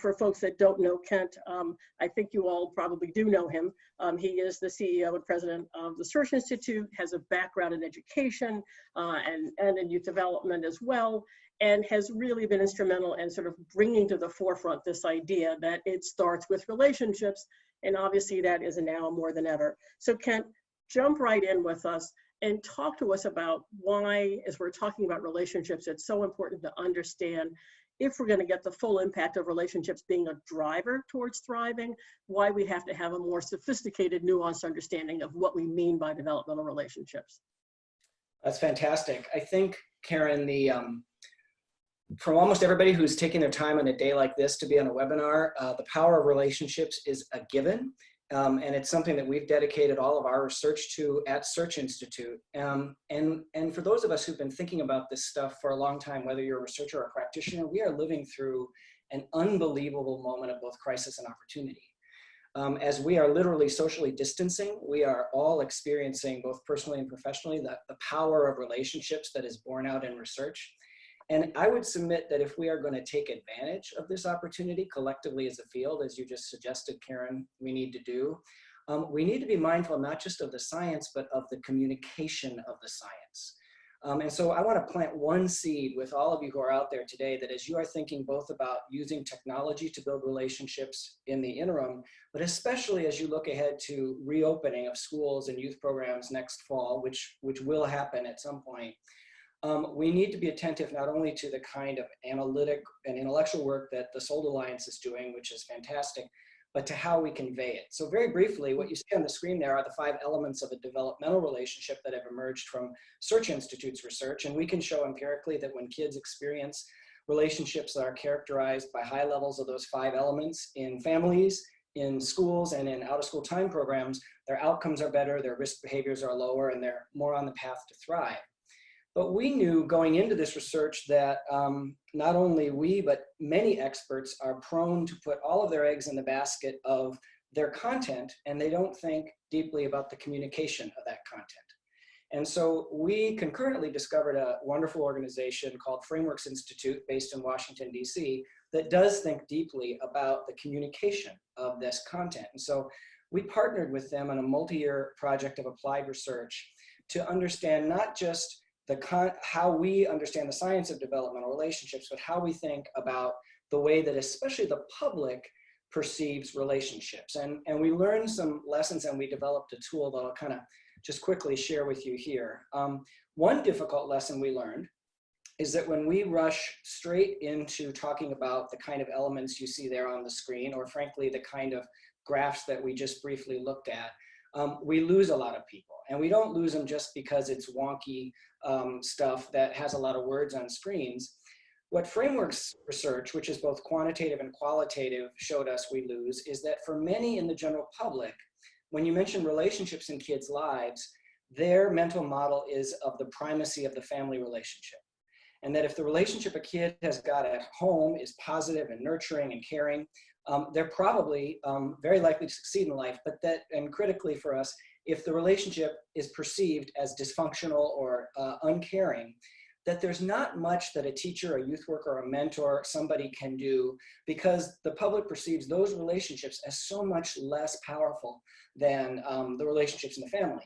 for folks that don't know Kent, I think you all probably do know him. He is the CEO and president of the Search Institute, has a background in education and in youth development as well, and has really been instrumental in sort of bringing to the forefront this idea that it starts with relationships, and obviously that is now more than ever. So Kent, jump right in with us and talk to us about why, as we're talking about relationships, it's so important to understand, if we're going to get the full impact of relationships being a driver towards thriving, why we have to have a more sophisticated, nuanced understanding of what we mean by developmental relationships. That's fantastic. I think, Karen, from almost everybody who's taking their time on a day like this to be on a webinar, the power of relationships is a given. And it's something that we've dedicated all of our research to at Search Institute. And for those of us who've been thinking about this stuff for a long time, whether you're a researcher or a practitioner, we are living through an unbelievable moment of both crisis and opportunity. As we are literally socially distancing, we are all experiencing, both personally and professionally, the power of relationships that is borne out in research. And I would submit that if we are going to take advantage of this opportunity collectively as a field, as you just suggested, Karen, we need to do, we need to be mindful not just of the science, but of the communication of the science. And so I want to plant one seed with all of you who are out there today, that as you are thinking both about using technology to build relationships in the interim, but especially as you look ahead to reopening of schools and youth programs next fall, which will happen at some point, we need to be attentive not only to the kind of analytic and intellectual work that the SOLD Alliance is doing, which is fantastic, but to how we convey it. So very briefly, what you see on the screen there are the 5 elements of a developmental relationship that have emerged from Search Institute's research. And we can show empirically that when kids experience relationships that are characterized by high levels of those 5 elements in families, in schools, and in out-of-school time programs, their outcomes are better, their risk behaviors are lower, and they're more on the path to thrive. But we knew going into this research that not only we, but many experts are prone to put all of their eggs in the basket of their content, and they don't think deeply about the communication of that content. And so we concurrently discovered a wonderful organization called Frameworks Institute, based in Washington, D.C., that does think deeply about the communication of this content. And so we partnered with them on a multi-year project of applied research to understand not just how we understand the science of developmental relationships, but how we think about the way that especially the public perceives relationships. And we learned some lessons, and we developed a tool that I'll kind of just quickly share with you here. One difficult lesson we learned is that when we rush straight into talking about the kind of elements you see there on the screen, or frankly, the kind of graphs that we just briefly looked at, we lose a lot of people. And we don't lose them just because it's wonky stuff that has a lot of words on screens. What Frameworks research, which is both quantitative and qualitative, showed us we lose is that for many in the general public, when you mention relationships in kids' lives, their mental model is of the primacy of the family relationship. And that if the relationship a kid has got at home is positive and nurturing and caring, they're probably very likely to succeed in life. But that, and critically for us, if the relationship is perceived as dysfunctional or uncaring, that there's not much that a teacher, a youth worker, a mentor, somebody can do, because the public perceives those relationships as so much less powerful than the relationships in the family.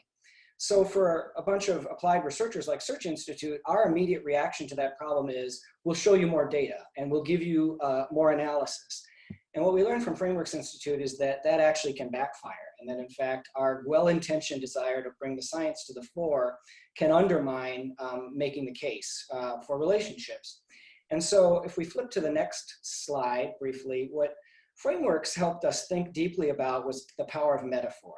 So for a bunch of applied researchers like Search Institute, our immediate reaction to that problem is, we'll show you more data and we'll give you more analysis. And what we learned from Frameworks Institute is that that actually can backfire, and that in fact our well-intentioned desire to bring the science to the fore can undermine making the case for relationships. And so if we flip to the next slide briefly, what Frameworks helped us think deeply about was the power of metaphor.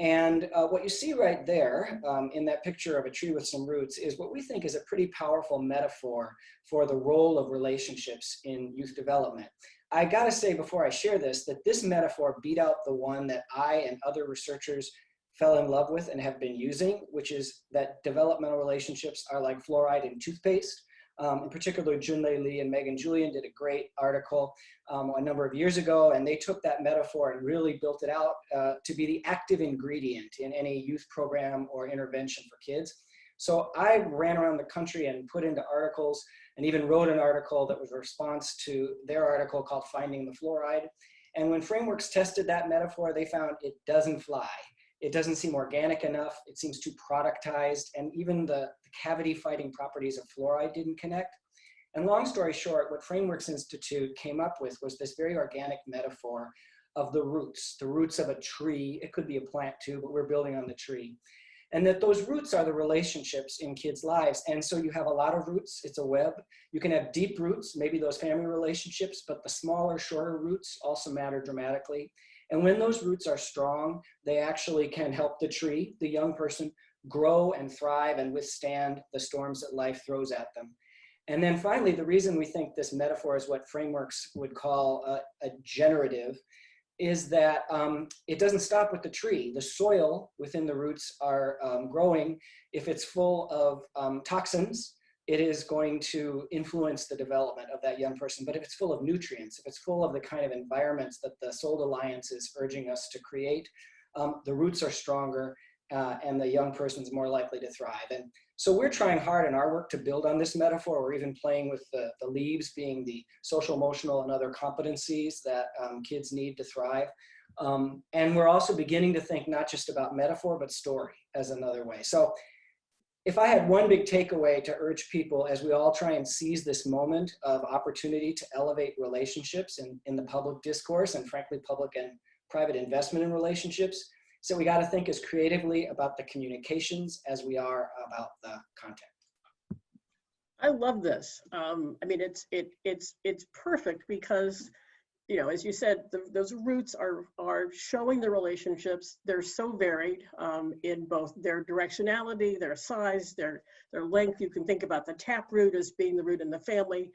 And what you see right there in that picture of a tree with some roots is what we think is a pretty powerful metaphor for the role of relationships in youth development. I gotta say before I share this, that this metaphor beat out the one that I and other researchers fell in love with and have been using, which is that developmental relationships are like fluoride in toothpaste. In particular, Junlei Lee and Megan Julian did a great article a number of years ago, and they took that metaphor and really built it out to be the active ingredient in any youth program or intervention for kids. So I ran around the country and put into articles and even wrote an article that was a response to their article called Finding the Fluoride. And when Frameworks tested that metaphor, they found it doesn't fly. It doesn't seem organic enough. It seems too productized. And even the cavity fighting properties of fluoride didn't connect. And long story short, what Frameworks Institute came up with was this very organic metaphor of the roots of a tree. It could be a plant too, but we're building on the tree. And that those roots are the relationships in kids' lives. And so you have a lot of roots, it's a web. You can have deep roots, maybe those family relationships, but the smaller, shorter roots also matter dramatically. And when those roots are strong, they actually can help the tree, the young person, grow and thrive and withstand the storms that life throws at them. And then finally, the reason we think this metaphor is what Frameworks would call a generative is that it doesn't stop with the tree. The soil within the roots are growing. If it's full of toxins, it is going to influence the development of that young person. But if it's full of nutrients, if it's full of the kind of environments that the Sold Alliance is urging us to create, the roots are stronger and the young person's more likely to thrive. And so we're trying hard in our work to build on this metaphor. We're even playing with the leaves being the social, emotional, and other competencies that kids need to thrive. And we're also beginning to think not just about metaphor, but story as another way. So if I had one big takeaway to urge people as we all try and seize this moment of opportunity to elevate relationships in the public discourse and frankly, public and private investment in relationships, so we got to think as creatively about the communications as we are about the content. I love this. I mean, it's perfect because, you know, as you said, those roots are showing the relationships. They're so varied in both their directionality, their size, their length. You can think about the taproot as being the root in the family.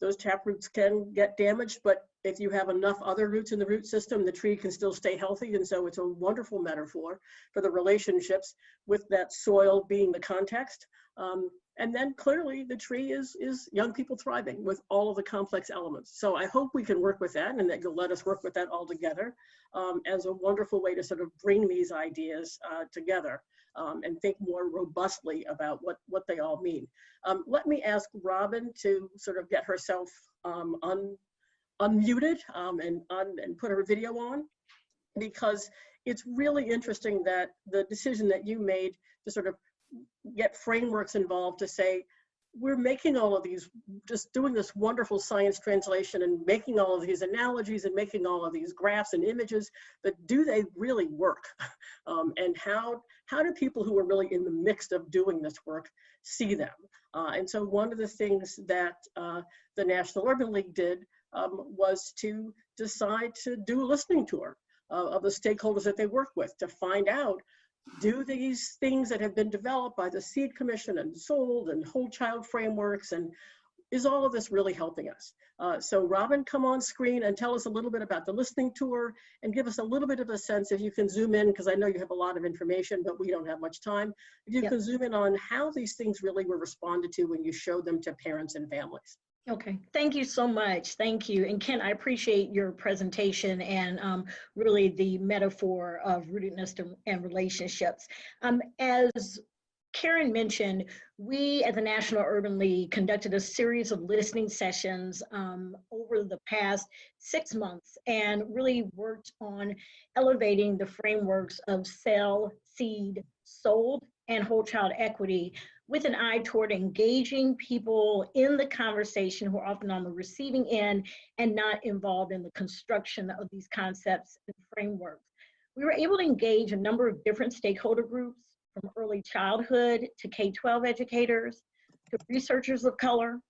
Those taproots can get damaged, but if you have enough other roots in the root system, the tree can still stay healthy. And so it's a wonderful metaphor for the relationships with that soil being the context. And then clearly the tree is young people thriving with all of the complex elements. So I hope we can work with that and that you'll let us work with that all together as a wonderful way to sort of bring these ideas together and think more robustly about what they all mean. Let me ask Robin to sort of get herself unmuted and put her video on, because it's really interesting that the decision that you made to sort of get Frameworks involved to say, we're making all of these, just doing this wonderful science translation and making all of these analogies and making all of these graphs and images, but do they really work? And how do people who are really in the mix of doing this work see them? And so one of the things that the National Urban League did was to decide to do a listening tour of the stakeholders that they work with to find out, do these things that have been developed by the Seed Commission and Sold and Whole Child Frameworks, and is all of this really helping us? So Robin, come on screen and tell us a little bit about the listening tour and give us a little bit of a sense, if you can zoom in, because I know you have a lot of information, but we don't have much time. If you can zoom in on how these things really were responded to when you showed them to parents and families. Okay, thank you so much. Thank you. And Ken, I appreciate your presentation and really the metaphor of rootedness and relationships. As Karen mentioned, we at the National Urban League conducted a series of listening sessions over the past 6 months and really worked on elevating the frameworks of Sell, Seed, Sold, and Whole Child Equity with an eye toward engaging people in the conversation who are often on the receiving end and not involved in the construction of these concepts and frameworks. We were able to engage a number of different stakeholder groups, from early childhood to K-12 educators, to researchers of color,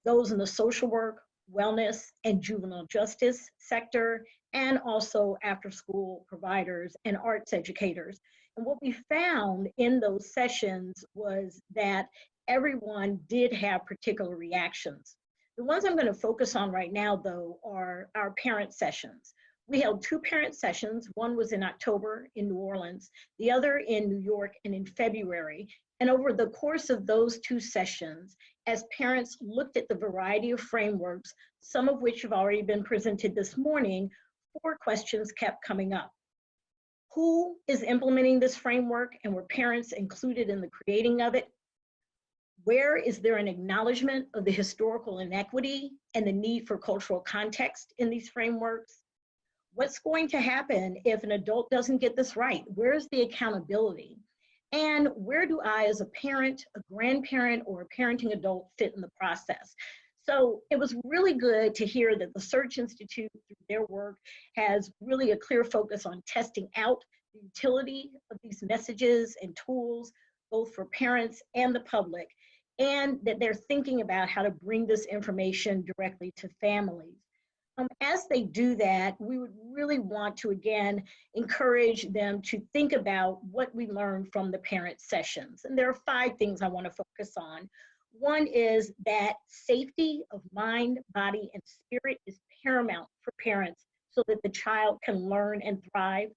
those in the social work, wellness, and juvenile justice sector, and also after-school providers and arts educators. And what we found in those sessions was that everyone did have particular reactions. The ones I'm going to focus on right now, though, are our parent sessions. We held 2 parent sessions. One was in October in New Orleans, the other in New York and in February. And over the course of those 2 sessions, as parents looked at the variety of frameworks, some of which have already been presented this morning, 4 questions kept coming up. Who is implementing this framework, and were parents included in the creating of it? Where is there an acknowledgement of the historical inequity and the need for cultural context in these frameworks? What's going to happen if an adult doesn't get this right? Where's the accountability? And where do I, as a parent, a grandparent, or a parenting adult, fit in the process? So it was really good to hear that the Search Institute, through their work, has really a clear focus on testing out the utility of these messages and tools, both for parents and the public, and that they're thinking about how to bring this information directly to families. As they do that, we would really want to, again, encourage them to think about what we learned from the parent sessions. And there are 5 things I want to focus on. One is that safety of mind, body, and spirit is paramount for parents so that the child can learn and thrive.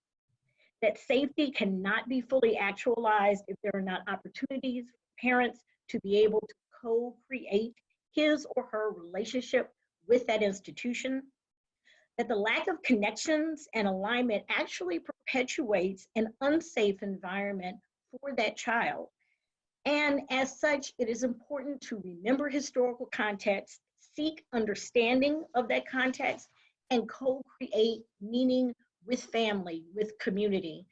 That safety cannot be fully actualized if there are not opportunities for parents to be able to co-create his or her relationship with that institution. That the lack of connections and alignment actually perpetuates an unsafe environment for that child. And as such, it is important to remember historical context, seek understanding of that context, and co-create meaning with family, with community.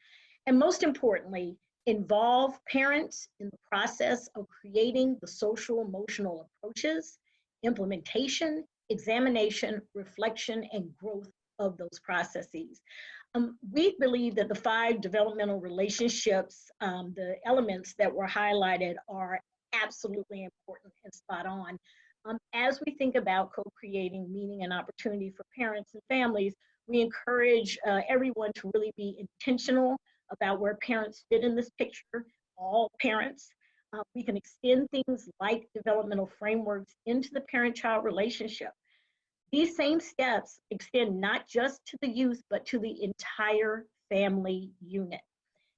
And most importantly, involve parents in the process of creating the social emotional approaches, implementation, examination, reflection, and growth of those processes. We believe that the 5 developmental relationships, the elements that were highlighted, are absolutely important and spot on. As we think about co-creating meaning and opportunity for parents and families, we encourage everyone to really be intentional about where parents fit in this picture, all parents. We can extend things like developmental frameworks into the parent-child relationship. These same steps extend not just to the youth, but to the entire family unit.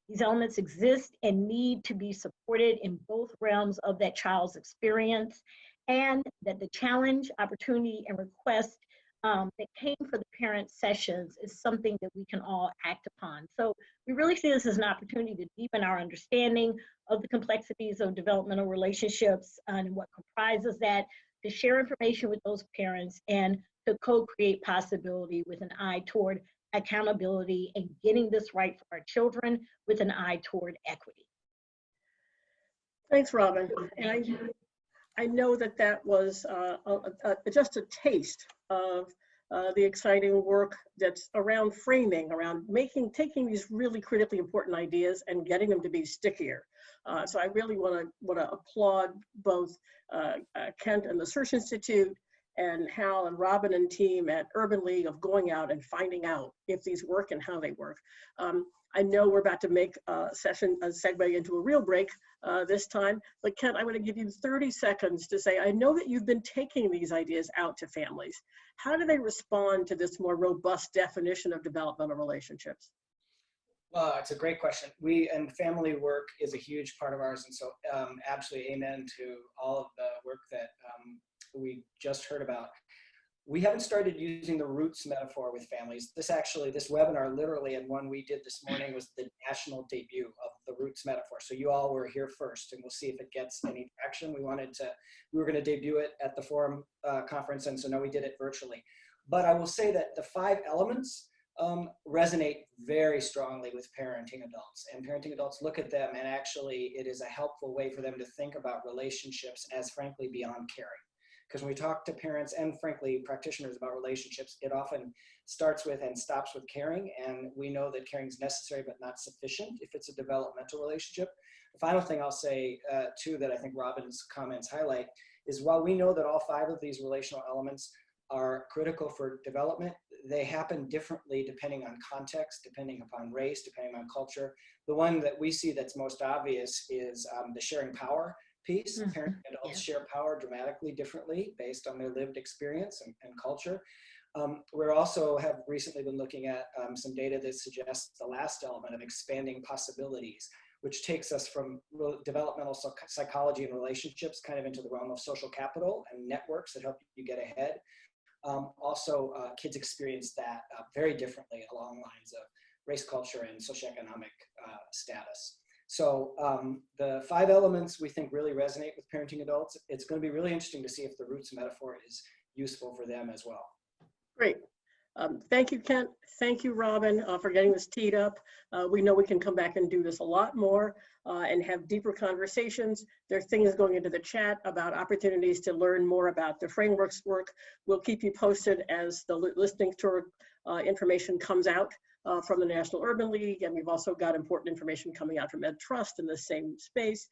These elements exist and need to be supported in both realms of that child's experience, and that the challenge, opportunity, and request that came for the parent sessions is something that we can all act upon. So we really see this as an opportunity to deepen our understanding of the complexities of developmental relationships and what comprises that, to share information with those parents, and to co-create possibility with an eye toward accountability and getting this right for our children with an eye toward equity. Thanks, Robin. And I know that that was just a taste of the exciting work that's around framing, around taking these really critically important ideas and getting them to be stickier. So I really want to applaud both Kent and the Search Institute, and Hal and Robin and team at Urban League of going out and finding out if these work and how they work. I know we're about to make a segue into a real break this time, but Kent, I'm going to give you 30 seconds to say, I know that you've been taking these ideas out to families. How do they respond to this more robust definition of developmental relationships? Well, it's a great question. And family work is a huge part of ours. And so absolutely amen to all of the work that we just heard about. We haven't started using the roots metaphor with families. This webinar literally, and one we did this morning, was the national debut of the roots metaphor. So you all were here first, and we'll see if it gets any traction. We were going to debut it at the Forum conference, and so now we did it virtually. But I will say that the 5 elements resonate very strongly with parenting adults, and parenting adults look at them, and actually it is a helpful way for them to think about relationships as frankly beyond caring. Because when we talk to parents and frankly practitioners about relationships, it often starts with and stops with caring, and we know that caring is necessary but not sufficient if it's a developmental relationship. The final thing I'll say too, that I think Robin's comments highlight, is while we know that all 5 of these relational elements are critical for development, they happen differently depending on context, depending upon race, depending on culture. The one that we see that's most obvious is the sharing power piece. Mm-hmm. Parents and adults share power dramatically differently based on their lived experience and culture. We also have recently been looking at some data that suggests the last element of expanding possibilities, which takes us from developmental psychology and relationships kind of into the realm of social capital and networks that help you get ahead. Kids experience that very differently along lines of race, culture, and socioeconomic status. So the 5 elements we think really resonate with parenting adults. It's going to be really interesting to see if the roots metaphor is useful for them as well. Great. Thank you, Kent. Thank you, Robin, for getting this teed up. We know we can come back and do this a lot more and have deeper conversations. There are things going into the chat about opportunities to learn more about the frameworks work. We'll keep you posted as the listening tour information comes out from the National Urban League, and we've also got important information coming out from Ed Trust in the same space.